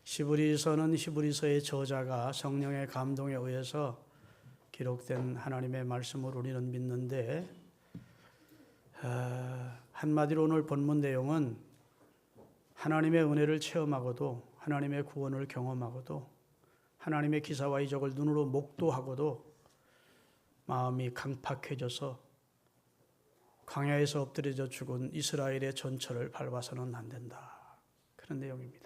히브리서는 히브리서의 저자가 성령의 감동에 의해서 기록된 하나님의 말씀을 우리는 믿는데, 한마디로 오늘 본문 내용은 하나님의 은혜를 체험하고도, 하나님의 구원을 경험하고도, 하나님의 기사와 이적을 눈으로 목도하고도 마음이 강팍해져서 광야에서 엎드려져 죽은 이스라엘의 전철을 밟아서는 안 된다, 그런 내용입니다.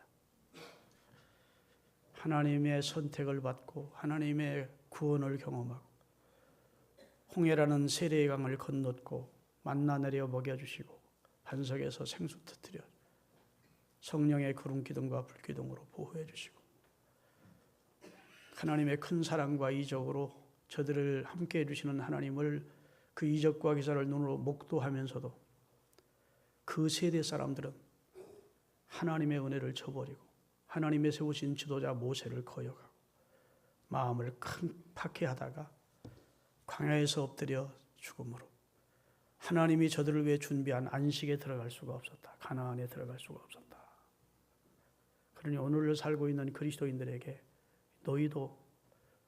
하나님의 선택을 받고 하나님의 구원을 경험하고 홍해라는 세례의 강을 건넜고 만나 내려 먹여주시고 반석에서 생수 터뜨려 성령의 구름 기둥과 불 기둥으로 보호해 주시고 하나님의 큰 사랑과 이적으로 저들을 함께해 주시는 하나님을, 그 이적과 기사를 눈으로 목도하면서도 그 세대 사람들은 하나님의 은혜를 저버리고 하나님의 세우신 지도자 모세를 거역하고 마음을 강팍해 하다가 광야에서 엎드려 죽음으로 하나님이 저들을 위해 준비한 안식에 들어갈 수가 없었다. 가나안에 들어갈 수가 없었다. 그러니 오늘 살고 있는 그리스도인들에게 너희도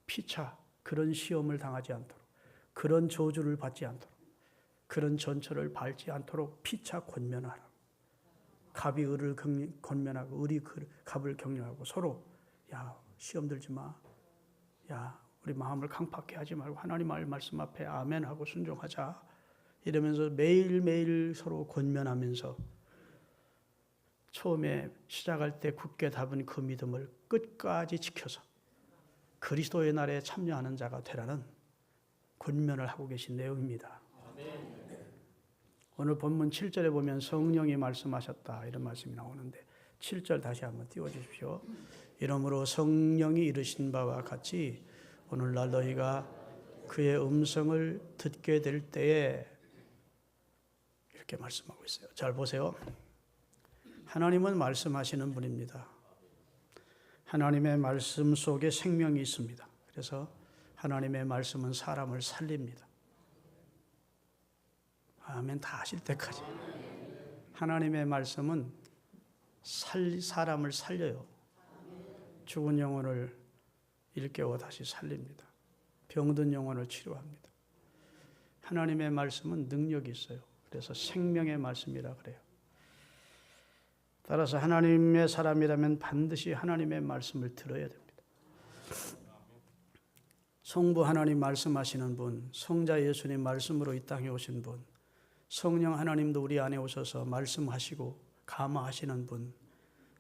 피차 그런 시험을 당하지 않도록, 그런 저주를 받지 않도록, 그런 전철을 밟지 않도록 피차 권면하라. 갑이 을을 권면하고 을이 갑을 격려하고 서로, 야, 시험 들지 마. 야, 우리 마음을 강팍해 하지 말고 하나님 말씀 앞에 아멘하고 순종하자. 이러면서 매일매일 서로 권면하면서 처음에 시작할 때 굳게 잡은 그 믿음을 끝까지 지켜서 그리스도의 날에 참여하는 자가 되라는 권면을 하고 계신 내용입니다. 오늘 본문 7절에 보면 성령이 말씀하셨다, 이런 말씀이 나오는데 7절 다시 한번 띄워주십시오. 이러므로 성령이 이르신 바와 같이 오늘날 너희가 그의 음성을 듣게 될 때에, 이렇게 말씀하고 있어요. 잘 보세요. 하나님은 말씀하시는 분입니다. 하나님의 말씀 속에 생명이 있습니다. 그래서 하나님의 말씀은 사람을 살립니다. 아멘 다 하실 때까지. 하나님의 말씀은 사람을 살려요. 죽은 영혼을 일깨워 다시 살립니다. 병든 영혼을 치료합니다. 하나님의 말씀은 능력이 있어요. 그래서 생명의 말씀이라 그래요. 따라서 하나님의 사람이라면 반드시 하나님의 말씀을 들어야 됩니다. 성부 하나님 말씀하시는 분, 성자 예수님 말씀으로 이 땅에 오신 분, 성령 하나님도 우리 안에 오셔서 말씀하시고 감화하시는 분,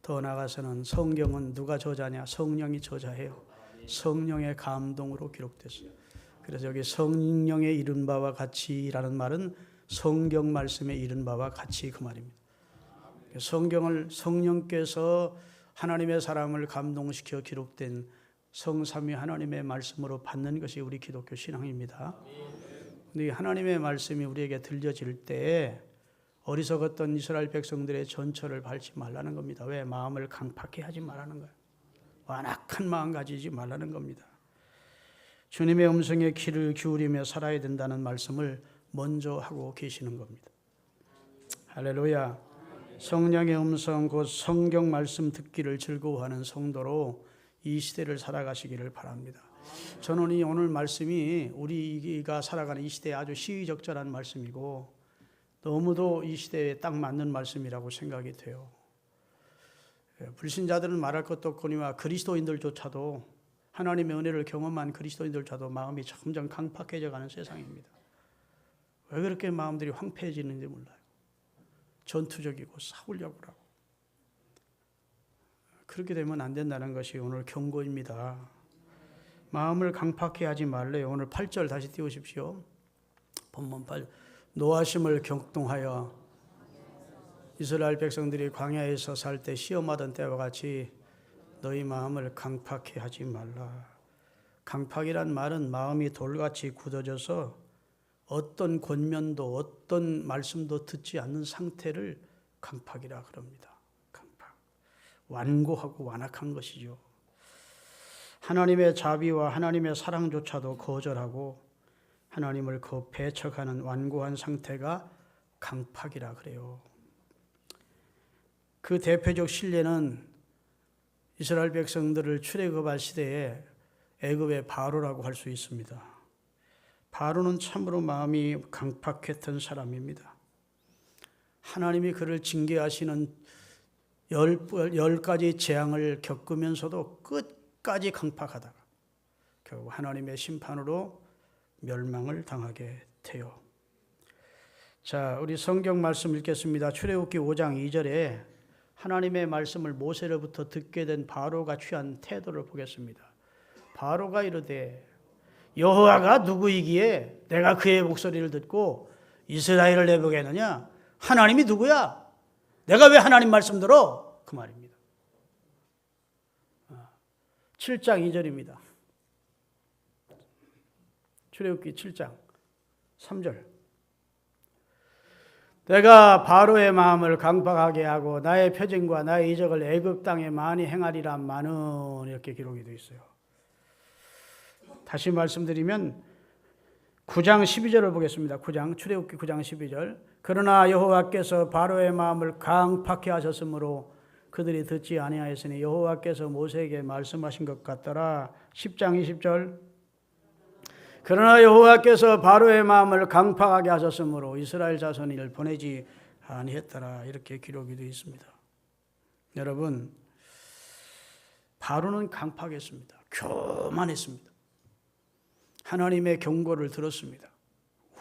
더 나아가서는 성경은 누가 저자냐? 성령이 저자해요. 성령의 감동으로 기록됐어요. 그래서 여기 성령의 이른 바와 같이라는 말은 성경 말씀에 이른 바와 같이, 그 말입니다. 성경을 성령께서 하나님의 사람을 감동시켜 기록된 성삼위 하나님의 말씀으로 받는 것이 우리 기독교 신앙입니다. 근데 하나님의 말씀이 우리에게 들려질 때 어리석었던 이스라엘 백성들의 전철을 밟지 말라는 겁니다. 왜? 마음을 강팍해 하지 말라는 거예요. 완악한 마음 가지지 말라는 겁니다. 주님의 음성에 귀를 기울이며 살아야 된다는 말씀을 먼저 하고 계시는 겁니다. 할렐루야. 성령의 음성, 곧 성경 말씀 듣기를 즐거워하는 성도로 이 시대를 살아가시기를 바랍니다. 저는 이 오늘 말씀이 우리가 살아가는 이 시대에 아주 시의적절한 말씀이고 너무도 이 시대에 딱 맞는 말씀이라고 생각이 돼요. 불신자들은 말할 것도 없거니와 그리스도인들조차도, 하나님의 은혜를 경험한 그리스도인들조차도 마음이 점점 강팍해져 가는 세상입니다. 왜 그렇게 마음들이 황폐해지는지 몰라요. 전투적이고 싸우려고 하고. 그렇게 되면 안 된다는 것이 오늘 경고입니다. 마음을 강팍해 하지 말래요. 오늘 8절 다시 띄우십시오. 본문 8절. 노하심을 격동하여 이스라엘 백성들이 광야에서 살 때 시험하던 때와 같이 너희 마음을 강팍해 하지 말라. 강팍이란 말은 마음이 돌같이 굳어져서 어떤 권면도 어떤 말씀도 듣지 않는 상태를 강팍이라 그럽니다. 강팍. 완고하고 완악한 것이죠. 하나님의 자비와 하나님의 사랑조차도 거절하고 하나님을 배척하는 완고한 상태가 강팍이라 그래요. 그 대표적 실례는 이스라엘 백성들을 출애굽할 시대에 애굽의 바로라고 할 수 있습니다. 바로는 참으로 마음이 강팍했던 사람입니다. 하나님이 그를 징계하시는 10가지 재앙을 겪으면서도 끝까지 강팍하다가 결국 하나님의 심판으로 멸망을 당하게 돼요. 자, 우리 성경 말씀 읽겠습니다. 출애굽기 5장 2절에 하나님의 말씀을 모세로부터 듣게 된 바로가 취한 태도를 보겠습니다. 바로가 이르되 여호와가 누구이기에 내가 그의 목소리를 듣고 이스라엘을 내보겠느냐? 하나님이 누구야? 내가 왜 하나님 말씀 들어? 그 말입니다. 7장 2절입니다. 출애굽기 7장 3절. 내가 바로의 마음을 강팍하게 하고 나의 표징과 나의 이적을 애굽 땅에 많이 행하리라 마는, 이렇게 기록이 되어 있어요. 다시 말씀드리면 9장 12절을 보겠습니다. 9장 출애굽기 9장 12절. 그러나 여호와께서 바로의 마음을 강팍해 하셨으므로 그들이 듣지 아니하였으니 여호와께서 모세에게 말씀하신 것 같더라. 10장 20절. 그러나 여호와께서 바로의 마음을 강팍하게 하셨으므로 이스라엘 자손이 이를 보내지 아니했더라. 이렇게 기록이 되어 있습니다. 여러분, 바로는 강팍했습니다. 교만했습니다. 하나님의 경고를 들었습니다.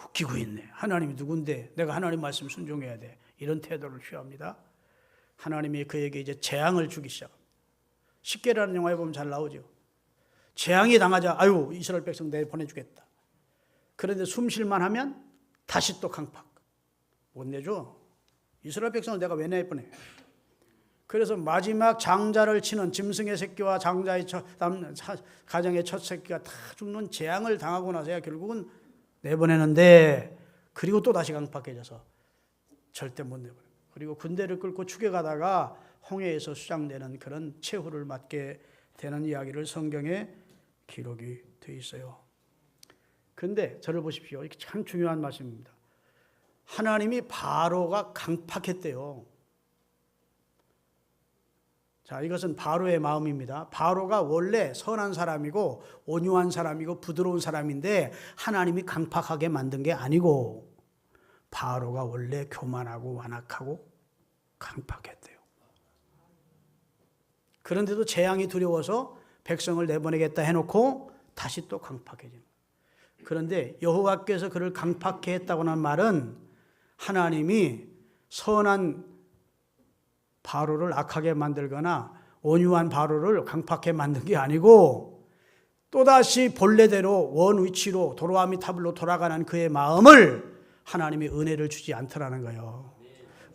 웃기고 있네. 하나님이 누군데 내가 하나님 말씀 순종해야 돼. 이런 태도를 취합니다. 하나님이 그에게 이제 재앙을 주기 시작합니다. 십계라는 영화에 보면 잘 나오죠. 재앙이 당하자 아유 이스라엘 백성 내일 보내주겠다. 그런데 숨 쉴만 하면 다시 또 강팍. 못 내줘. 이스라엘 백성을 내가 왜 내보내. 그래서 마지막 장자를 치는 짐승의 새끼와 장자의 가정의 첫 새끼가 다 죽는 재앙을 당하고 나서야 결국은 내보내는데, 그리고 또 다시 강팍해져서 절대 못 내보내. 그리고 군대를 끌고 추격하다가 홍해에서 수장되는 그런 최후를 맞게 되는 이야기를 성경에 기록이 되어 있어요. 그런데 저를 보십시오. 이게 참 중요한 말씀입니다. 하나님이 바로가 강팍했대요. 자, 이것은 바로의 마음입니다. 바로가 원래 선한 사람이고 온유한 사람이고 부드러운 사람인데 하나님이 강팍하게 만든 게 아니고 바로가 원래 교만하고 완악하고 강팍했대요. 그런데도 재앙이 두려워서 백성을 내보내겠다 해놓고 다시 또 강팍해지는. 그런데 여호와께서 그를 강팍해 했다고 하는 말은 하나님이 선한 바로를 악하게 만들거나 온유한 바로를 강팍해 만든 게 아니고 또다시 본래대로 원 위치로 도로아미 타블로 돌아가는 그의 마음을 하나님이 은혜를 주지 않더라는 거예요.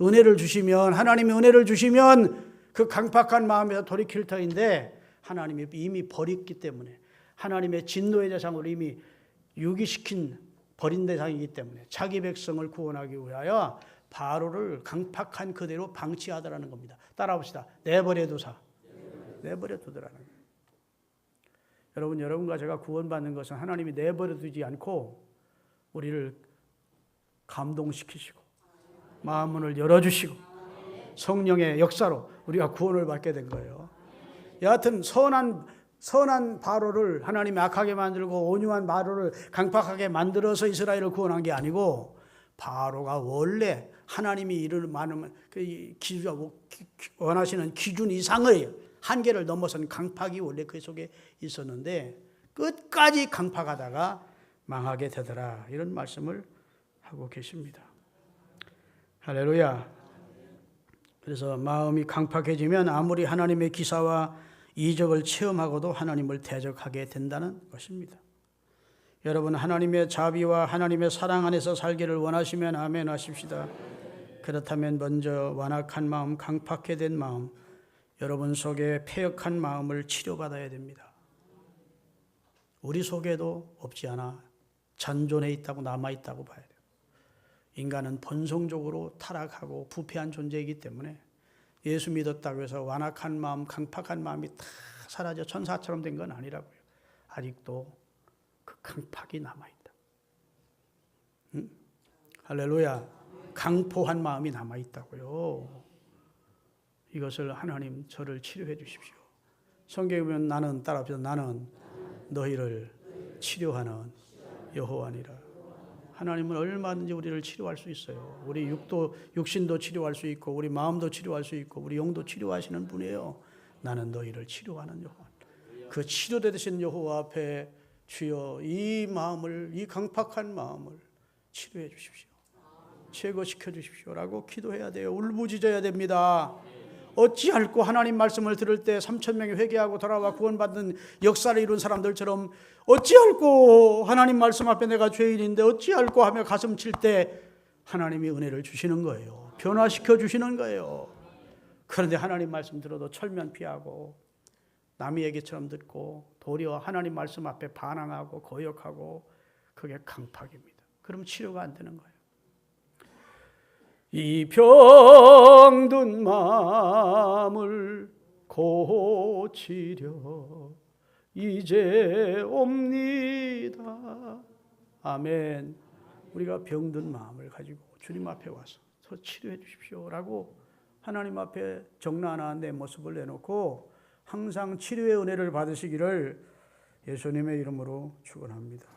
은혜를 주시면, 하나님이 은혜를 주시면 그 강팍한 마음에서 돌이킬 터인데 하나님이 이미 버렸기 때문에, 하나님의 진노의 대상으로 이미 유기시킨 버린 대상이기 때문에 자기 백성을 구원하기 위하여 바로를 강팍한 그대로 방치하더라는 겁니다. 따라봅시다. 내버려 두사. 내버려 두더라는 거예요. 여러분, 여러분과 제가 구원받는 것은 하나님이 내버려 두지 않고 우리를 감동시키시고 마음문을 열어주시고 성령의 역사로 우리가 구원을 받게 된 거예요. 여하튼 선한 바로를 하나님이 악하게 만들고 온유한 바로를 강팍하게 만들어서 이스라엘을 구원한 게 아니고, 바로가 원래 하나님이 이를 많으면 원하시는 기준 이상의 한계를 넘어선 강팍이 원래 그 속에 있었는데 끝까지 강팍하다가 망하게 되더라. 이런 말씀을 하고 계십니다. 할렐루야. 그래서 마음이 강팍해지면 아무리 하나님의 기사와 이적을 체험하고도 하나님을 대적하게 된다는 것입니다. 여러분, 하나님의 자비와 하나님의 사랑 안에서 살기를 원하시면 아멘 하십시다. 그렇다면 먼저 완악한 마음, 강팍해 된 마음, 여러분 속에 패역한 마음을 치료받아야 됩니다. 우리 속에도 없지 않아 잔존해 있다고, 남아있다고 봐야 돼요. 인간은 본성적으로 타락하고 부패한 존재이기 때문에 예수 믿었다고 해서 완악한 마음, 강팍한 마음이 다 사라져 천사처럼 된 건 아니라고요. 아직도 그 강팍이 남아있다. 응? 할렐루야. 강포한 마음이 남아있다고요. 이것을 하나님 저를 치료해 주십시오. 성경에 보면 나는 따라합시다. 나는 너희를 치료하는 여호와니라. 하나님은 얼마든지 우리를 치료할 수 있어요. 우리 육신도 치료할 수 있고 우리 마음도 치료할 수 있고 우리 영도 치료하시는 분이에요. 나는 너희를 치료하는 여호와. 그 치료되신 여호와 앞에 주여 이 마음을, 이 강팍한 마음을 치료해 주십시오. 제거시켜 주십시오라고 기도해야 돼요. 울부짖어야 됩니다. 어찌할꼬 하나님 말씀을 들을 때 3,000명이 회개하고 돌아와 구원받는 역사를 이룬 사람들처럼 어찌할꼬 하나님 말씀 앞에 내가 죄인인데 어찌할꼬 하며 가슴 칠 때 하나님이 은혜를 주시는 거예요. 변화시켜 주시는 거예요. 그런데 하나님 말씀 들어도 철면 피하고 남의 얘기처럼 듣고 도리어 하나님 말씀 앞에 반항하고 거역하고 그게 강팍입니다. 그럼 치료가 안 되는 거예요. 이 병든 마음을 고치려 이제 옵니다. 아멘. 우리가 병든 마음을 가지고 주님 앞에 와서 치료해 주십시오라고 하나님 앞에 정나나 내 모습을 내놓고 항상 치료의 은혜를 받으시기를 예수님의 이름으로 축원합니다.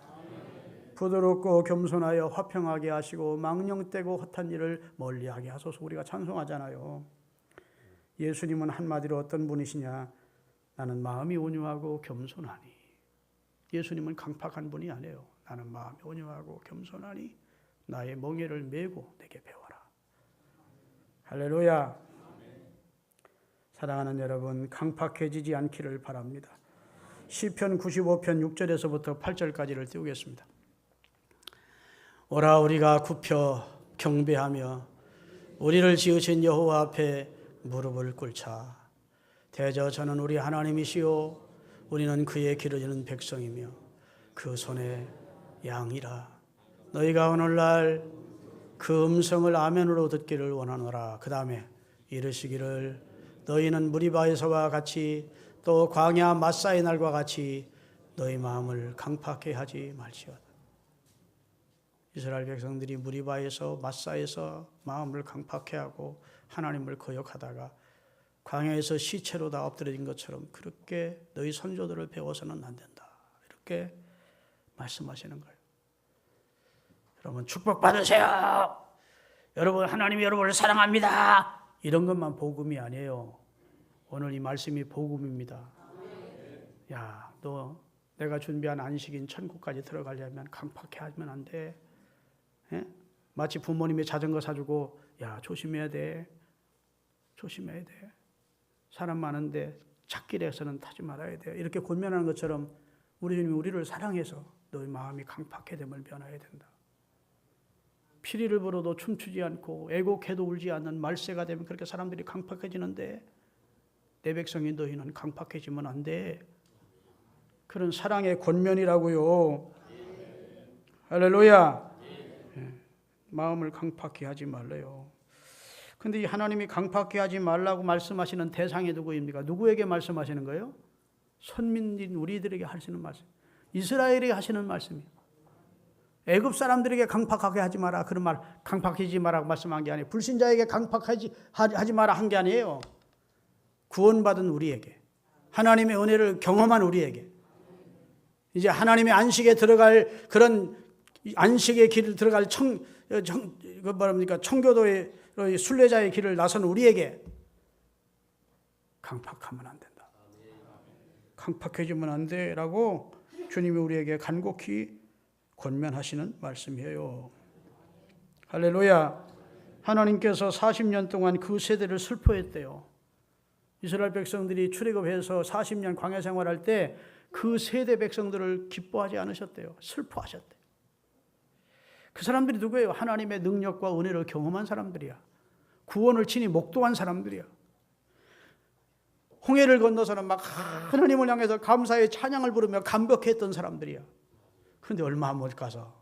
부드럽고 겸손하여 화평하게 하시고 망령되고 헛한 일을 멀리하게 하소서. 우리가 찬송하잖아요. 예수님은 한마디로 어떤 분이시냐? 나는 마음이 온유하고 겸손하니. 예수님은 강팍한 분이 아니에요. 나는 마음이 온유하고 겸손하니 나의 멍에를 메고 내게 배워라. 할렐루야. 사랑하는 여러분, 강팍해지지 않기를 바랍니다. 시편 95편 6절에서부터 8절까지를 띄우겠습니다. 오라 우리가 굽혀 경배하며 우리를 지으신 여호와 앞에 무릎을 꿇자. 대저 저는 우리 하나님이시요 우리는 그의 기르짖는 백성이며 그 손에 양이라. 너희가 오늘날 그 음성을 아멘으로 듣기를 원하노라. 그 다음에 이르시기를 너희는 무리바에서와 같이 또 광야 마사의 날과 같이 너희 마음을 강팍해 하지 말지어다. 이스라엘 백성들이 무리바에서 마사에서 마음을 강팍해 하고 하나님을 거역하다가 광야에서 시체로 다 엎드려진 것처럼 그렇게 너희 선조들을 배워서는 안 된다. 이렇게 말씀하시는 거예요. 여러분 축복받으세요. 여러분 하나님이 여러분을 사랑합니다. 이런 것만 복음이 아니에요. 오늘 이 말씀이 복음입니다. 야, 너 내가 준비한 안식인 천국까지 들어가려면 강팍해 하면 안 돼. 예? 마치 부모님이 자전거 사주고 야 조심해야 돼. 조심해야 돼. 사람 많은데 찻길에서는 타지 말아야 돼. 이렇게 권면하는 것처럼 우리 주님이 우리를 사랑해서 너희 마음이 강팍해 됨을 변화해야 된다. 피리를 불어도 춤추지 않고 애곡해도 울지 않는 말세가 되면 그렇게 사람들이 강팍해지는데 내 백성이 너희는 강팍해지면 안 돼. 그런 사랑의 권면이라고요. 할렐루야. 마음을 강팍히 하지 말래요. 근데 이 하나님이 강팍히 하지 말라고 말씀하시는 대상이 누구입니까? 누구에게 말씀하시는 거예요? 선민인 우리들에게 하시는 말씀. 이스라엘에게 하시는 말씀이에요. 애굽 사람들에게 강팍하게 하지 마라. 그런 말 강팍하지 마라고 말씀한 게 아니에요. 불신자에게 강팍하지 마라 한 게 아니에요. 구원받은 우리에게, 하나님의 은혜를 경험한 우리에게, 이제 하나님의 안식에 들어갈 그런 안식의 길을 들어갈 청교도의 순례자의 길을 나선 우리에게 강팍하면 안 된다. 강팍해지면 안 돼라고 주님이 우리에게 간곡히 권면하시는 말씀이에요. 할렐루야. 하나님께서 40년 동안 그 세대를 슬퍼했대요. 이스라엘 백성들이 출애굽해서 40년 광야 생활할 때 그 세대 백성들을 기뻐하지 않으셨대요. 슬퍼하셨대요. 그 사람들이 누구예요? 하나님의 능력과 은혜를 경험한 사람들이야. 구원을 친히 목도한 사람들이야. 홍해를 건너서는 막 하나님을 향해서 감사의 찬양을 부르며 감격했던 사람들이야. 그런데 얼마 못 가서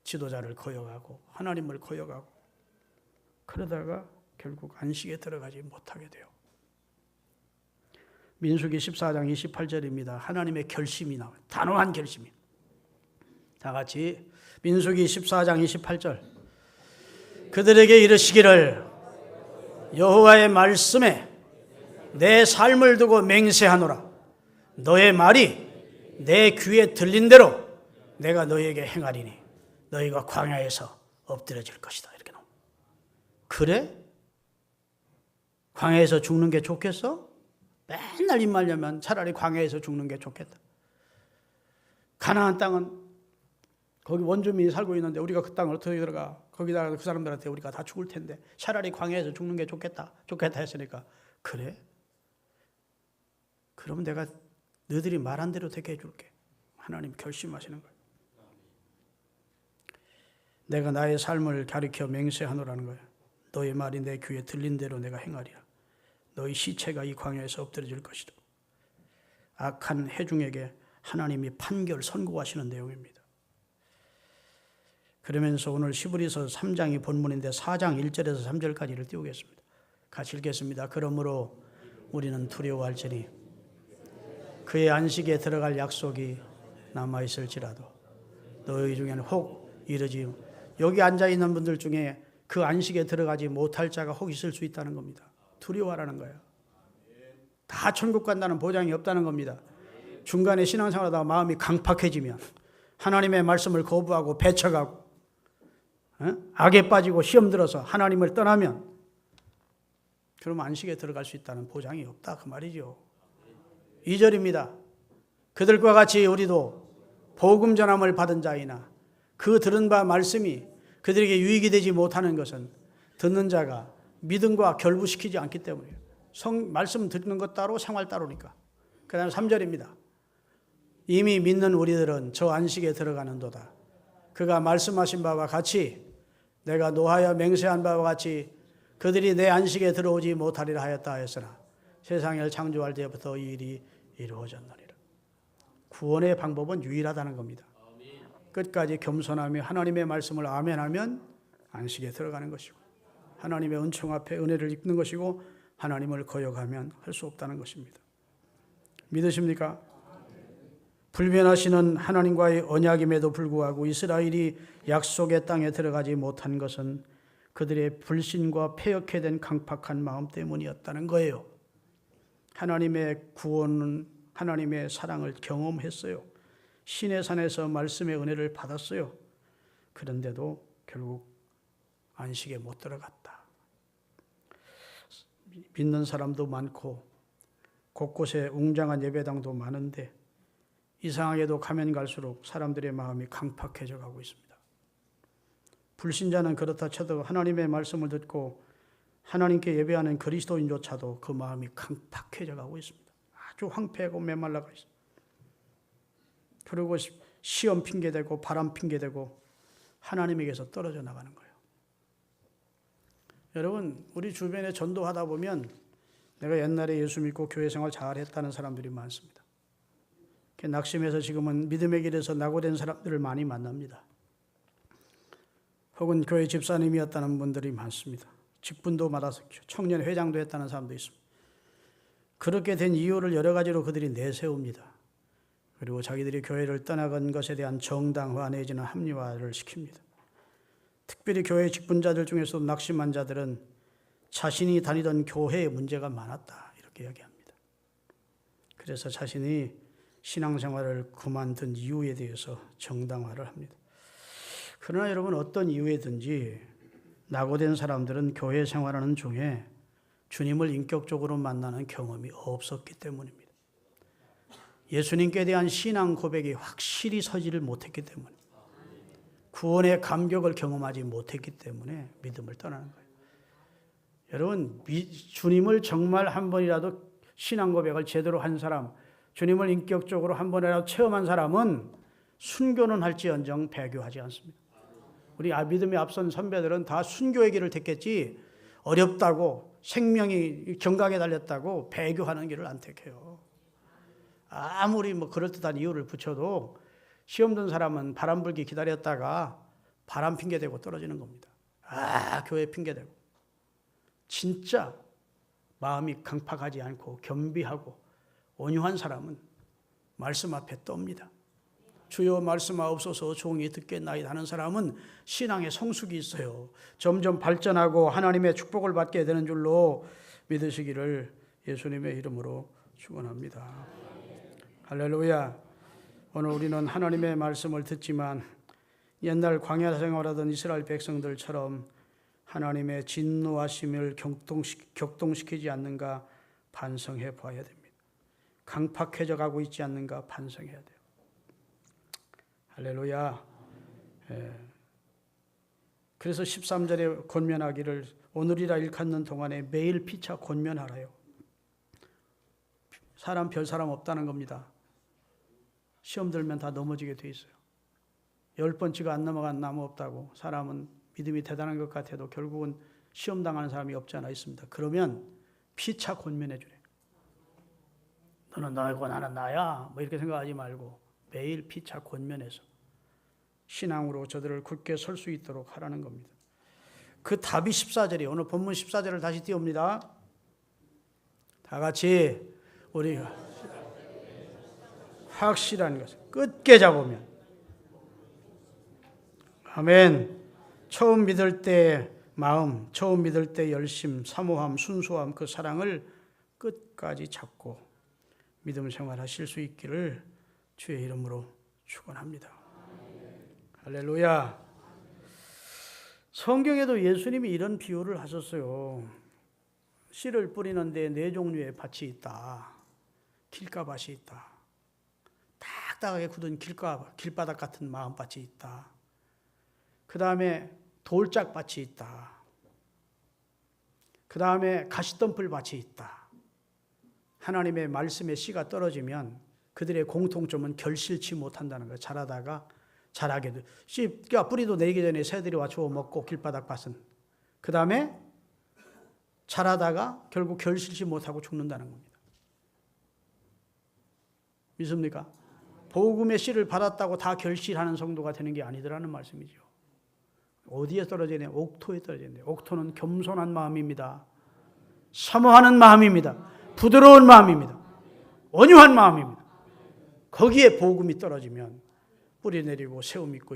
지도자를 거역하고 하나님을 거역하고 그러다가 결국 안식에 들어가지 못하게 돼요. 민수기 14장 28절입니다. 하나님의 결심이 나와요. 단호한 결심이. 다 같이 민수기 14장 28절. 그들에게 이르시기를 여호와의 말씀에 내 삶을 두고 맹세하노라. 너의 말이 내 귀에 들린 대로 내가 너에게 행하리니 너희가 광야에서 엎드려질 것이다. 이렇게 나옵니다. 그래? 광야에서 죽는 게 좋겠어? 맨날 입말려면 차라리 광야에서 죽는 게 좋겠다. 가나안 땅은 거기 원주민이 살고 있는데 우리가 그 땅을 어떻게 들어가? 거기다가 그 사람들한테 우리가 다 죽을 텐데 차라리 광야에서 죽는 게 좋겠다 했으니까 그래? 그럼 내가 너희들이 말한 대로 되게 해줄게. 하나님 결심하시는 거예요. 내가 나의 삶을 가리켜 맹세하노라는 거예요. 너의 말이 내 귀에 들린 대로 내가 행하리라. 너희 시체가 이 광야에서 엎드려질 것이다. 악한 회중에게 하나님이 판결 선고하시는 내용입니다. 그러면서 오늘 시브리서 3장이 본문인데 4장 1절에서 3절까지를 띄우겠습니다. 같이 읽겠습니다. 그러므로 우리는 두려워할지니 그의 안식에 들어갈 약속이 남아있을지라도 너희 중에는 혹 이르지, 여기 앉아있는 분들 중에 그 안식에 들어가지 못할 자가 혹 있을 수 있다는 겁니다. 두려워하라는 거예요. 다 천국 간다는 보장이 없다는 겁니다. 중간에 신앙생활하다가 마음이 강팍해지면 하나님의 말씀을 거부하고 배척하고 악에 빠지고 시험 들어서 하나님을 떠나면 그러면 안식에 들어갈 수 있다는 보장이 없다 그 말이죠. 2절입니다. 그들과 같이 우리도 복음 전함을 받은 자이나 그 들은 바 말씀이 그들에게 유익이 되지 못하는 것은 듣는 자가 믿음과 결부시키지 않기 때문이에요. 말씀 듣는 것 따로 생활 따로니까. 그 다음에 3절입니다. 이미 믿는 우리들은 저 안식에 들어가는도다. 그가 말씀하신 바와 같이 내가 노하여 맹세한 바와 같이 그들이 내 안식에 들어오지 못하리라 하였다 하였으나 세상을 창조할 때부터 이 일이 이루어졌느니라. 구원의 방법은 유일하다는 겁니다. 끝까지 겸손하며 하나님의 말씀을 아멘하면 안식에 들어가는 것이고 하나님의 은총 앞에 은혜를 입는 것이고 하나님을 거역하면 할 수 없다는 것입니다. 믿으십니까? 불변하시는 하나님과의 언약임에도 불구하고 이스라엘이 약속의 땅에 들어가지 못한 것은 그들의 불신과 패역해 된 강팍한 마음 때문이었다는 거예요. 하나님의 구원은 하나님의 사랑을 경험했어요. 신의 산에서 말씀의 은혜를 받았어요. 그런데도 결국 안식에 못 들어갔다. 믿는 사람도 많고 곳곳에 웅장한 예배당도 많은데 이상하게도 가면 갈수록 사람들의 마음이 강팍해져 가고 있습니다. 불신자는 그렇다 쳐도 하나님의 말씀을 듣고 하나님께 예배하는 그리스도인조차도 그 마음이 강팍해져 가고 있습니다. 아주 황폐하고 메말라가 있습니다. 그리고 시험 핑계대고 바람 핑계대고 하나님에게서 떨어져 나가는 거예요. 여러분, 우리 주변에 전도하다 보면 내가 옛날에 예수 믿고 교회 생활 잘했다는 사람들이 많습니다. 낙심해서 지금은 믿음의 길에서 낙오된 사람들을 많이 만납니다. 혹은 교회 집사님이었다는 분들이 많습니다. 직분도 받아서 청년 회장도 했다는 사람도 있습니다. 그렇게 된 이유를 여러 가지로 그들이 내세웁니다. 그리고 자기들이 교회를 떠나간 것에 대한 정당화 내지는 합리화를 시킵니다. 특별히 교회 직분자들 중에서도 낙심한 자들은 자신이 다니던 교회에 문제가 많았다 이렇게 이야기합니다. 그래서 자신이 신앙생활을 그만둔 이유에 대해서 정당화를 합니다. 그러나 여러분, 어떤 이유에든지 낙오된 사람들은 교회 생활하는 중에 주님을 인격적으로 만나는 경험이 없었기 때문입니다. 예수님께 대한 신앙 고백이 확실히 서지를 못했기 때문에, 구원의 감격을 경험하지 못했기 때문에 믿음을 떠나는 거예요. 여러분, 주님을 정말 한 번이라도 신앙 고백을 제대로 한 사람, 주님을 인격적으로 한 번이라도 체험한 사람은 순교는 할지언정 배교하지 않습니다. 우리 믿음에 앞선 선배들은 다 순교의 길을 택했지 어렵다고 생명이 경각에 달렸다고 배교하는 길을 안 택해요. 아무리 그럴듯한 이유를 붙여도 시험 든 사람은 바람 불기 기다렸다가 바람 핑계대고 떨어지는 겁니다. 교회 핑계대고. 진짜 마음이 강팍하지 않고 겸비하고 온유한 사람은 말씀 앞에 떱니다. 주여 말씀하옵소서 종이 듣겠나이다 하는 사람은 신앙의 성숙이 있어요. 점점 발전하고 하나님의 축복을 받게 되는 줄로 믿으시기를 예수님의 이름으로 축원합니다. 할렐루야. 오늘 우리는 하나님의 말씀을 듣지만 옛날 광야 생활하던 이스라엘 백성들처럼 하나님의 진노하심을 격동시키지 않는가 반성해 봐야 됩니다. 강팍해져 가고 있지 않는가 반성해야 돼요. 할렐루야. 그래서 13절에 권면하기를 오늘이라 일컫는 동안에 매일 피차 권면하라요. 별 사람 없다는 겁니다. 시험 들면 다 넘어지게 돼 있어요. 10번 치고 안 넘어간 나무 없다고. 사람은 믿음이 대단한 것 같아도 결국은 시험 당하는 사람이 없지 않아 있습니다. 그러면 피차 권면해 주래. 너는 너고 나는 나야. 뭐 이렇게 생각하지 말고 매일 피차 권면해서 신앙으로 저들을 굳게 설 수 있도록 하라는 겁니다. 그 답이 14절이에요. 오늘 본문 14절을 다시 띄웁니다. 다 같이 우리가 확실한 것을 끝게 잡으면 아멘. 처음 믿을 때 마음, 처음 믿을 때 열심, 사모함, 순수함, 그 사랑을 끝까지 잡고 믿음 생활하실 수 있기를 주의 이름으로 축원합니다. 할렐루야. 성경에도 예수님이 이런 비유를 하셨어요. 씨를 뿌리는데 4종류의 밭이 있다. 길가밭이 있다. 딱딱하게 굳은 길바닥 같은 마음밭이 있다. 그 다음에 돌짝밭이 있다. 그 다음에 가시덤불밭이 있다. 하나님의 말씀의 씨가 떨어지면 그들의 공통점은 결실치 못한다는 거예요. 자라다가 자라게 돼. 씨가 뿌리도 내리기 전에 새들이 와 주워 먹고 길바닥 밭은. 그 다음에 자라다가 결국 결실치 못하고 죽는다는 겁니다. 믿습니까? 복음의 씨를 받았다고 다 결실하는 성도가 되는 게 아니더라는 말씀이죠. 어디에 떨어져야 돼요? 옥토에 떨어져야 돼요. 옥토는 겸손한 마음입니다. 사모하는 마음입니다. 부드러운 마음입니다. 온유한 마음입니다. 거기에 복음이 떨어지면 뿌리 내리고 세움 있고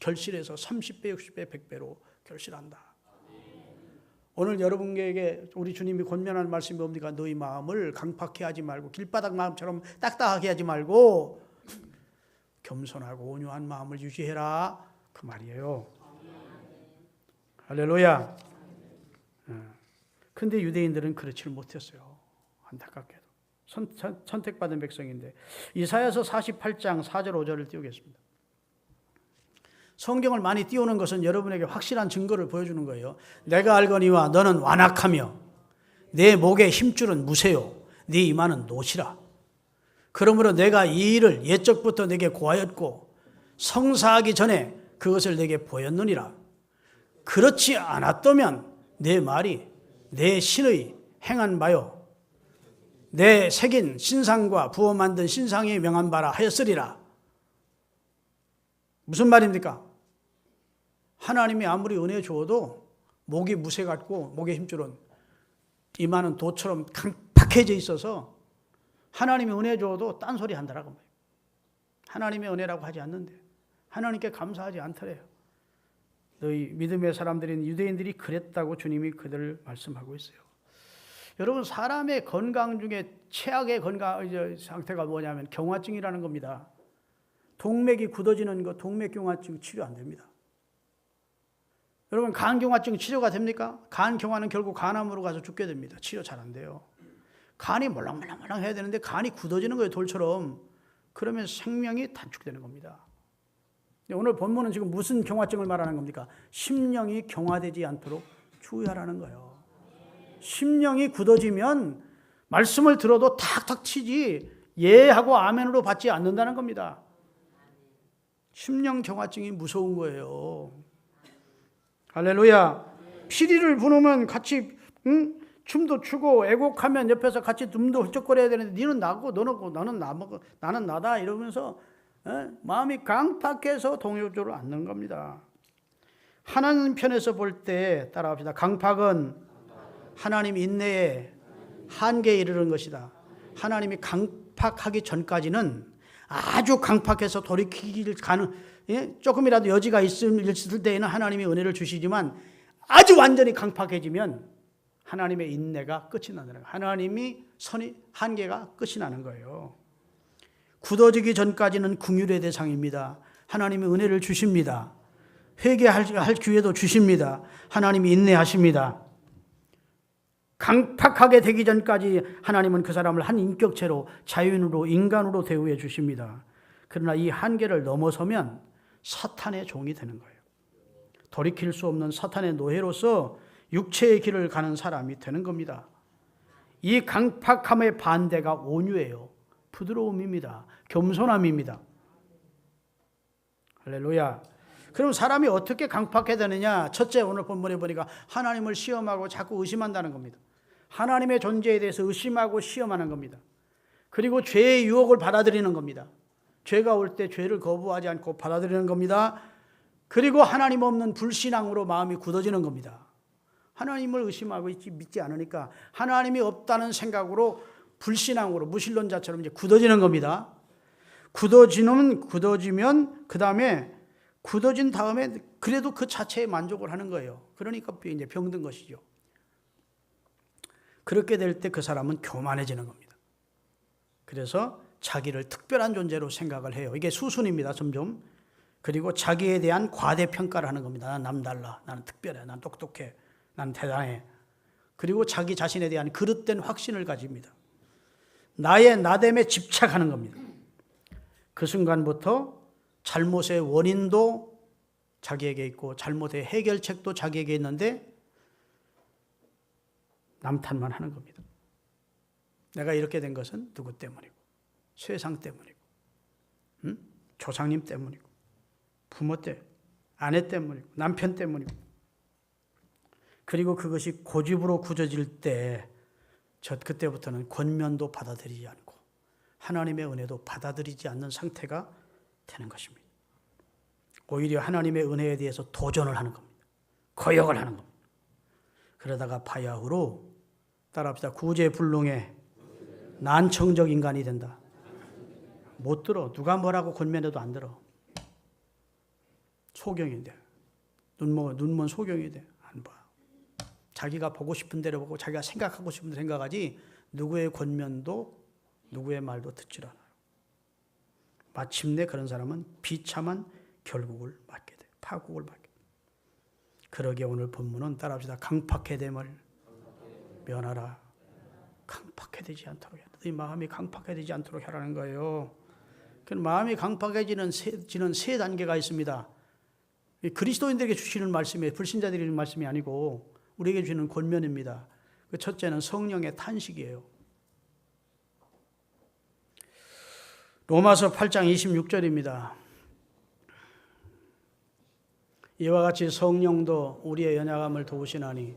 결실해서 30배, 60배, 100배로 결실한다. 오늘 여러분에게 우리 주님이 권면하는 말씀이 뭡니까? 너희 마음을 강팍해 하지 말고 길바닥 마음처럼 딱딱하게 하지 말고 겸손하고 온유한 마음을 유지해라. 그 말이에요. 할렐루야. 근데 유대인들은 그렇지를 못했어요. 안타깝게도. 선택받은 백성인데. 이사야서 48장 4절 5절을 띄우겠습니다. 성경을 많이 띄우는 것은 여러분에게 확실한 증거를 보여주는 거예요. 내가 알거니와 너는 완악하며 내 목의 힘줄은 무쇠요 네 이마는 노시라. 그러므로 내가 이 일을 옛적부터 내게 고하였고 성사하기 전에 그것을 내게 보였느니라. 그렇지 않았다면 내 말이 내 신의 행한 바요 내 새긴 신상과 부어 만든 신상이 명한 바라 하였으리라. 무슨 말입니까? 하나님이 아무리 은혜 주어도 목이 무쇠 같고 목의 힘줄은 이마는 도처럼 강팍해져 있어서 하나님이 은혜 주어도 딴소리 한다라고 말이에요. 하나님의 은혜라고 하지 않는데 하나님께 감사하지 않더래요. 너희 믿음의 사람들인 유대인들이 그랬다고 주님이 그들을 말씀하고 있어요. 여러분 사람의 건강 중에 최악의 건강 상태가 뭐냐면 경화증이라는 겁니다. 동맥이 굳어지는 거 동맥경화증 치료 안 됩니다. 여러분 간경화증 치료가 됩니까? 간경화는 결국 간암으로 가서 죽게 됩니다. 치료 잘 안 돼요. 간이 몰랑몰랑 해야 되는데 간이 굳어지는 거예요. 돌처럼. 그러면 생명이 단축되는 겁니다. 오늘 본문은 지금 무슨 경화증을 말하는 겁니까? 심령이 경화되지 않도록 주의하라는 거예요. 심령이 굳어지면 말씀을 들어도 탁탁 치지 예하고 아멘으로 받지 않는다는 겁니다. 심령 경화증이 무서운 거예요. 할렐루야. 피리를 부으면 같이 춤도 추고 애곡하면 옆에서 같이 춤도 훌쩍거려야 되는데 니는 나고 너는 나는 나는 나다 이러면서 마음이 강팍해서 동요조를 않는 겁니다. 하나님 편에서 볼 때 따라합시다. 강팍은 하나님 인내의 한계에 이르는 것이다. 하나님이 강팍하기 전까지는 아주 강팍해서 돌이키길 조금이라도 여지가 있을 때에는 하나님이 은혜를 주시지만 아주 완전히 강팍해지면 하나님의 인내가 끝이 나는 거예요. 하나님이 한계가 끝이 나는 거예요. 굳어지기 전까지는 긍휼의 대상입니다. 하나님이 은혜를 주십니다. 회개할 기회도 주십니다. 하나님이 인내하십니다. 강팍하게 되기 전까지 하나님은 그 사람을 한 인격체로 자연으로 인간으로 대우해 주십니다. 그러나 이 한계를 넘어서면 사탄의 종이 되는 거예요. 돌이킬 수 없는 사탄의 노예로서 육체의 길을 가는 사람이 되는 겁니다. 이 강팍함의 반대가 온유예요. 부드러움입니다. 겸손함입니다. 할렐루야. 그럼 사람이 어떻게 강팍해야 되느냐? 첫째, 오늘 본문에 보니까 하나님을 시험하고 자꾸 의심한다는 겁니다. 하나님의 존재에 대해서 의심하고 시험하는 겁니다. 그리고 죄의 유혹을 받아들이는 겁니다. 죄가 올 때 죄를 거부하지 않고 받아들이는 겁니다. 그리고 하나님 없는 불신앙으로 마음이 굳어지는 겁니다. 하나님을 의심하고 믿지 않으니까 하나님이 없다는 생각으로 불신앙으로 무신론자처럼 이제 굳어지는 겁니다. 굳어지면 그 다음에 굳어진 다음에 그래도 그 자체에 만족을 하는 거예요. 그러니까 이제 병든 것이죠. 그렇게 될 때 그 사람은 교만해지는 겁니다. 그래서 자기를 특별한 존재로 생각을 해요. 이게 수순입니다. 점점. 그리고 자기에 대한 과대평가를 하는 겁니다. 나는 남달라. 나는 특별해. 난 똑똑해. 난 대단해. 그리고 자기 자신에 대한 그릇된 확신을 가집니다. 나의 나됨에 집착하는 겁니다. 그 순간부터 잘못의 원인도 자기에게 있고 잘못의 해결책도 자기에게 있는데 남탓만 하는 겁니다. 내가 이렇게 된 것은 누구 때문이고 세상 때문이고 조상님 때문이고 부모 때문이고 아내 때문이고 남편 때문이고 그리고 그것이 고집으로 굳어질 때 그때부터는 권면도 받아들이지 않고 하나님의 은혜도 받아들이지 않는 상태가 되는 것입니다. 오히려 하나님의 은혜에 대해서 도전을 하는 겁니다. 거역을 하는 겁니다. 그러다가 바야흐로 따라합시다. 구제불능의 난청적 인간이 된다. 못 들어. 누가 뭐라고 권면해도 안 들어. 소경인데. 눈먼 소경이 돼. 안 봐. 자기가 보고 싶은 대로 보고 자기가 생각하고 싶은 대로 생각하지 누구의 권면도 누구의 말도 듣질 않아요. 마침내 그런 사람은 비참한 결국을 맞게 돼. 파국을 맞게 돼. 그러기에 오늘 본문은 따라합시다. 강팍해됨을 면하라. 강팍해지지 않도록 해야 돼. 이 마음이 강팍해지지 않도록 하라는 거예요. 그 마음이 강팍해지는 세 단계가 있습니다. 그리스도인들에게 주시는 말씀이 불신자들에게 주는 말씀이 아니고 우리에게 주는 권면입니다. 그 첫째는 성령의 탄식이에요. 로마서 8장 26절입니다. 이와 같이 성령도 우리의 연약함을 도우시나니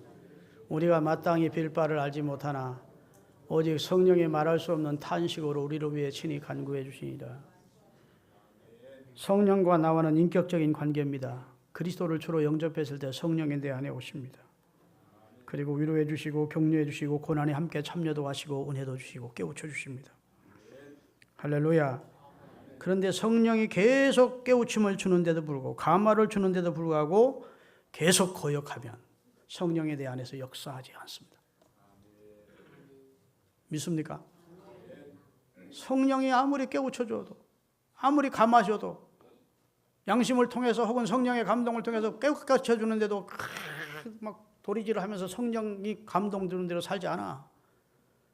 우리가 마땅히 빌 바를 알지 못하나 오직 성령이 말할 수 없는 탄식으로 우리를 위해 친히 간구해 주시니라. 성령과 나와는 인격적인 관계입니다. 그리스도를 주로 영접했을 때 성령이 내 안에 오십니다. 그리고 위로해 주시고 격려해 주시고 고난에 함께 참여도 하시고 은혜도 주시고 깨우쳐 주십니다. 할렐루야. 그런데 성령이 계속 깨우침을 주는데도 불구하고 감화를 주는데도 불구하고 계속 거역하면 성령에 대해 안에서 역사하지 않습니다. 믿습니까? 성령이 아무리 깨우쳐줘도 아무리 감아줘도 양심을 통해서 혹은 성령의 감동을 통해서 깨우쳐주는데도 막 도리질을 하면서 성령이 감동 주는 대로 살지 않아.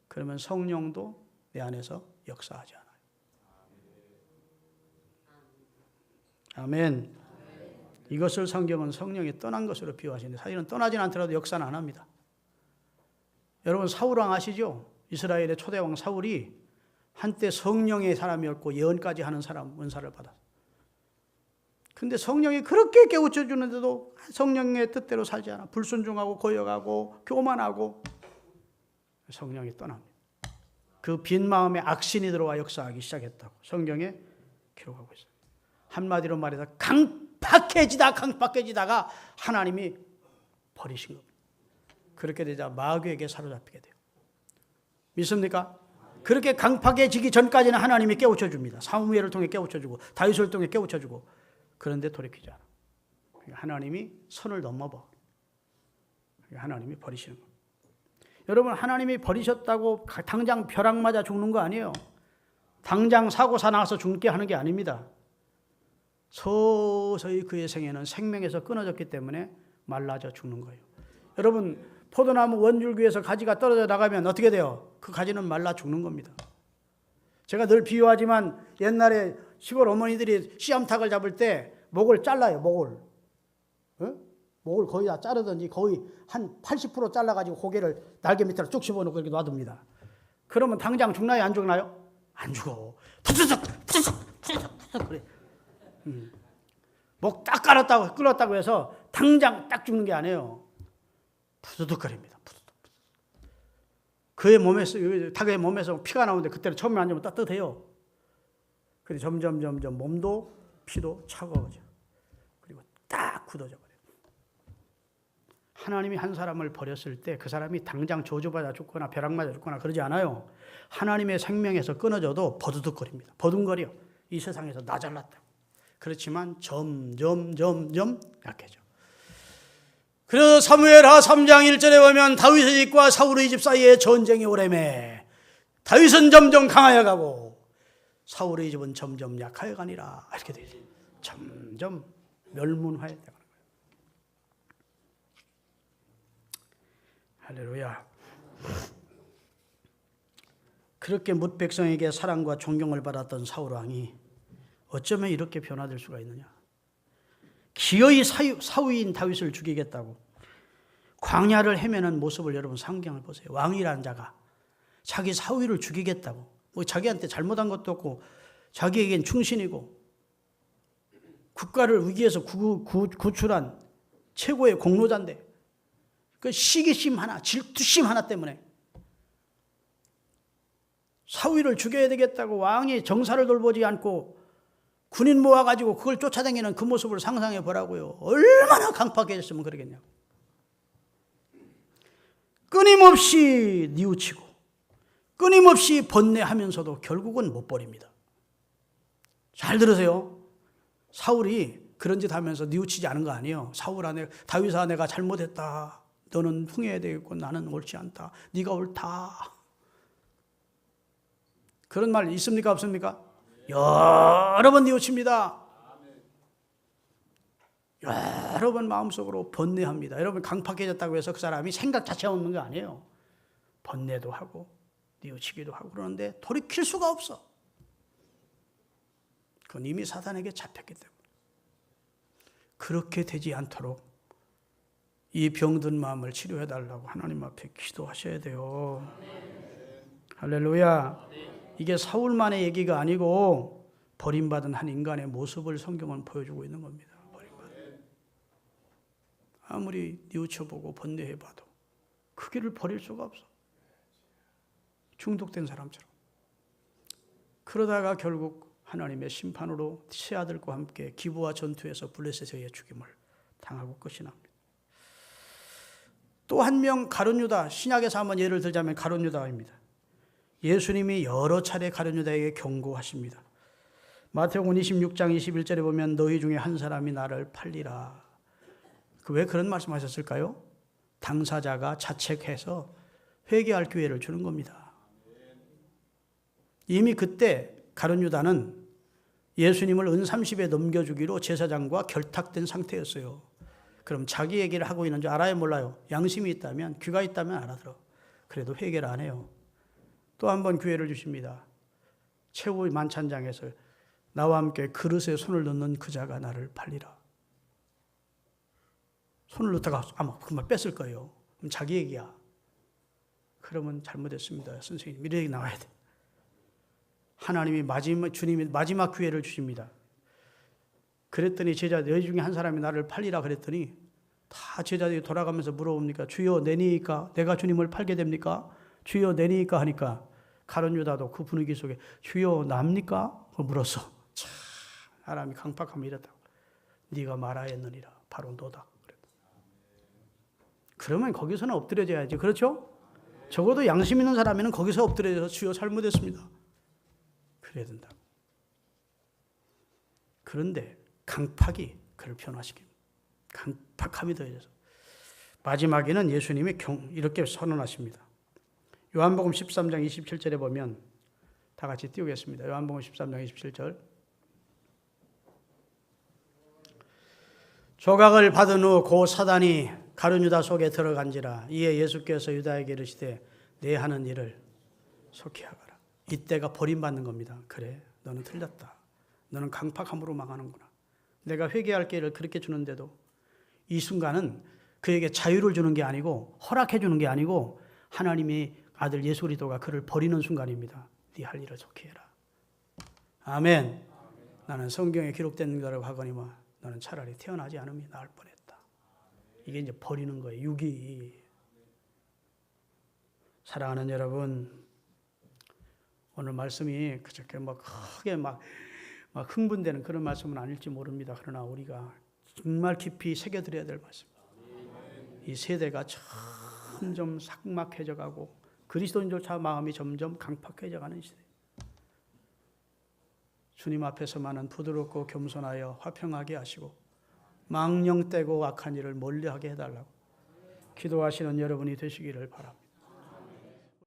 그러면 성령도 내 안에서 역사하지 않아요. 아멘. 이것을 성경은 성령이 떠난 것으로 비유하시는데 사실은 떠나진 않더라도 역사는 안 합니다. 여러분 사울왕 아시죠? 이스라엘의 초대왕 사울이 한때 성령의 사람이었고 예언까지 하는 사람 은사를 받았어요. 근데 성령이 그렇게 깨우쳐 주는데도 성령의 뜻대로 살지 않아. 불순종하고 거역하고 교만하고 성령이 떠납니다. 그 빈 마음에 악신이 들어와 역사하기 시작했다고 성경에 기록하고 있어요. 한마디로 말해서 강팍해지다가 하나님이 버리신 겁니다. 그렇게 되자 마귀에게 사로잡히게 돼요. 믿습니까? 그렇게 강팍해지기 전까지는 하나님이 깨우쳐 줍니다. 사무엘을 통해 깨우쳐 주고 다윗을 통해 깨우쳐 주고 그런데 돌이키지 않아. 하나님이 선을 넘어버. 하나님이 버리시는 겁니다. 여러분, 하나님이 버리셨다고 당장 벼락 맞아 죽는 거 아니에요. 당장 사고사 나서 죽게 하는 게 아닙니다. 서서히 그의 생애는 생명에서 끊어졌기 때문에 말라져 죽는 거예요. 여러분, 포도나무 원줄기에서 가지가 떨어져 나가면 어떻게 돼요? 그 가지는 말라 죽는 겁니다. 제가 늘 비유하지만 옛날에 시골 어머니들이 씨암탉을 잡을 때 목을 잘라요. 목을. 목을 거의 다 자르든지 거의 한 80% 잘라가지고 고개를 날개 밑으로 쭉 집어넣고 이렇게 놔둡니다. 그러면 당장 죽나요? 안 죽나요? 안 죽어. 푸드득 그래. 목 딱 끌었다고 해서 당장 딱 죽는 게 아니에요. 푸드득거립니다. 그의 몸에서, 닭의 몸에서 피가 나오는데 그때는 처음에 앉으면 따뜻해요. 그래서 점점 몸도 피도 차가워져. 그리고 딱 굳어져 버려요. 하나님이 한 사람을 버렸을 때 그 사람이 당장 저주받아 죽거나 벼락 맞아 죽거나 그러지 않아요. 하나님의 생명에서 끊어져도 버드득거립니다. 버둥거려. 이 세상에서 나 잘났다. 그렇지만 점점 약해져. 그래서 사무엘하 3장 1절에 보면 다윗의 집과 사울의 집 사이에 전쟁이 오래매 다윗은 점점 강하여 가고 사울의 집은 점점 약하여 가니라. 이렇게 되죠. 점점 멸문화해 가는 거예요. 할렐루야. 그렇게 뭇 백성에게 사랑과 존경을 받았던 사울 왕이 어쩌면 이렇게 변화될 수가 있느냐. 기어이 사위인 다윗을 죽이겠다고 광야를 헤매는 모습을 여러분 상상을 보세요. 왕이라는 자가 자기 사위를 죽이겠다고, 뭐 자기한테 잘못한 것도 없고 자기에겐 충신이고 국가를 위기에서 구출한 최고의 공로자인데 그 시기심 하나, 질투심 하나 때문에 사위를 죽여야 되겠다고 왕이 정사를 돌보지 않고 군인 모아가지고 그걸 쫓아다니는 그 모습을 상상해 보라고요. 얼마나 강팍해졌으면 그러겠냐고. 끊임없이 뉘우치고 끊임없이 번뇌하면서도 결국은 못 버립니다. 잘 들으세요. 사울이 그런 짓 하면서 뉘우치지 않은 거 아니에요. 다윗아 내가 잘못했다. 너는 흥해야 되겠고 나는 옳지 않다. 네가 옳다. 그런 말 있습니까? 없습니까? 여러 번 뉘우칩니다. 여러 번 마음속으로 번뇌합니다. 여러분 강팍해졌다고 해서 그 사람이 생각 자체가 없는 거 아니에요. 번뇌도 하고 뉘우치기도 하고 그러는데 돌이킬 수가 없어. 그건 이미 사단에게 잡혔기 때문에. 그렇게 되지 않도록 이 병든 마음을 치료해달라고 하나님 앞에 기도하셔야 돼요. 할렐루야. 이게 사울만의 얘기가 아니고 버림받은 한 인간의 모습을 성경은 보여주고 있는 겁니다. 버림받은. 아무리 뉘우쳐보고 번뇌해봐도 그 길을 버릴 수가 없어. 중독된 사람처럼. 그러다가 결국 하나님의 심판으로 세 아들과 함께 기브와 전투에서 블레셋의 죽임을 당하고 끝이 납니다. 또 한 명 가룟 유다, 신약에서 한번 예를 들자면 가룟 유다입니다. 예수님이 여러 차례 가룟 유다에게 경고하십니다. 마태복음 26장 21절에 보면 너희 중에 한 사람이 나를 팔리라. 왜 그런 말씀하셨을까요? 당사자가 자책해서 회개할 기회를 주는 겁니다. 이미 그때 가룟 유다는 예수님을 은 30에 넘겨주기로 제사장과 결탁된 상태였어요. 그럼 자기 얘기를 하고 있는 줄 알아요? 몰라요? 양심이 있다면, 귀가 있다면 알아들어. 그래도 회개를 안 해요. 또 한 번 기회를 주십니다. 최후의 만찬장에서 나와 함께 그릇에 손을 넣는 그 자가 나를 팔리라. 손을 넣다가 아마 그말 뺐을 거예요. 그럼 자기 얘기야. 그러면 잘못했습니다. 선생님, 이런 얘기 나와야 돼. 하나님이 주님이 마지막 기회를 주십니다. 그랬더니 너희 중에 한 사람이 나를 팔리라 그랬더니 다 제자들이 돌아가면서 물어봅니까? 주여 내니까 내가 주님을 팔게 됩니까? 주여 내니까 하니까 가룟 유다도 그 분위기 속에 주여 납니까? 물었어. 참 사람이 강팍하면 이랬다고. 네가 말하였느니라. 바로 너다. 그러면 거기서는 엎드려져야지. 그렇죠? 적어도 양심 있는 사람이면 거기서 엎드려져서 주여 잘못했습니다. 그래야 된다고. 그런데 강팍이 그를 변화시킵니다. 강팍함이 더해져서 마지막에는 예수님이 이렇게 선언하십니다. 요한복음 13장 27절에 보면 다 같이 띄우겠습니다. 요한복음 13장 27절. 조각을 받은 후 고 사단이 가룟 유다 속에 들어간지라. 이에 예수께서 유다에게 이르시되 내 하는 일을 속히 하거라. 이때가 버림받는 겁니다. 그래, 너는 틀렸다. 너는 강팍함으로 망하는구나. 내가 회개할 기회를 그렇게 주는데도 이 순간은 그에게 자유를 주는 게 아니고 허락해 주는 게 아니고 하나님의 아들 예수 그리스도가 그를 버리는 순간입니다. 네 할 일을 속히 해라. 아멘. 나는 성경에 기록된 거라고 하거니와 너는 차라리 태어나지 않음이 나을 뻔했다. 이게 이제 버리는 거예요. 육이. 사랑하는 여러분, 오늘 말씀이 그저께 크게 막 흥분되는 그런 말씀은 아닐지 모릅니다. 그러나 우리가 정말 깊이 새겨드려야 될 말씀. 이 세대가 점점 삭막해져 가고 그리스도인조차 마음이 점점 강팍해져 가는 시대. 주님 앞에서만은 부드럽고 겸손하여 화평하게 하시고 망령되고 악한 일을 멀리하게 해달라고 기도하시는 여러분이 되시기를 바랍니다.